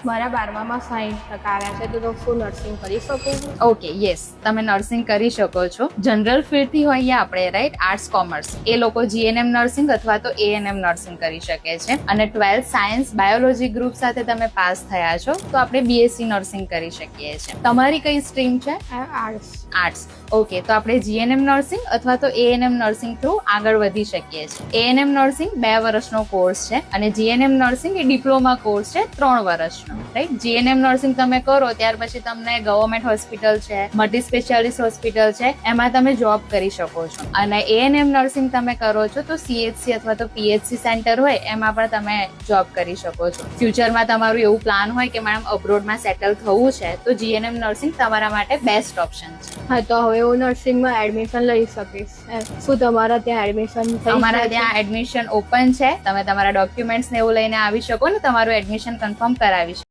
મારા 12માં 60% આવ્યા છે, તો શું નર્સિંગ કરી શકું? ઓકે, યસ, તમે નર્સિંગ કરી શકો છો. જનરલ ફિલ્ડથી હોઈએ આપણે, રાઈટ, આર્ટ્સ કોમર્સ, એ લોકો જીએનએમ નર્સિંગ અથવા તો એએનએમ નર્સિંગ કરી શકે છે. અને 12th સાયન્સ બાયોલોજી ગ્રુપ સાથે તમે પાસ થયા છો તો આપણે બીએસસી નર્સિંગ કરી શકીએ છીએ. તમારી કઈ સ્ટ્રીમ છે? આર્ટ્સ. આર્ટ્સ. ઓકે, તો આપણે જીએનએમ નર્સિંગ અથવા તો એએનએમ નર્સિંગ થ્રુ આગળ વધી શકીએ છીએ. એએનએમ નર્સિંગ 2 વર્ષનો કોર્સ છે અને જીએનએમ નર્સિંગ એ ડિપ્લોમા કોર્સ છે 3 વર્ષનો. રાઈટ, જીએનએમ નર્સિંગ તમે કરો ત્યાર પછી તમને ગવર્મેન્ટ હોસ્પિટલ છે, મલ્ટી સ્પેશિયાલિસ્ટ હોસ્પિટલ છે, એમાં તમે જોબ કરી શકો છો. અને એએનએમ નર્સિંગ તમે કરો છો તો સીએચસી અથવા તો પીએચસી સેન્ટર હોય એમાં પણ તમે જોબ કરી શકો છો. ફ્યુચરમાં તમારું એવું પ્લાન હોય કે મેડમ અબ્રોડમાં સેટલ થવું છે તો જીએનએમ નર્સિંગ તમારા માટે બેસ્ટ ઓપ્શન છે. હા, તો હવે હું નર્સિંગમાં એડમિશન લઈ શકીશ. શું તમારા ત્યાં એડમિશન થઈ? અમારા ત્યાં એડમિશન ઓપન છે. તમે તમારા ડોક્યુમેન્ટ્સ ને એવું લઈને આવી શકો ને તમારું એડમિશન કન્ફર્મ કરાવી શકો.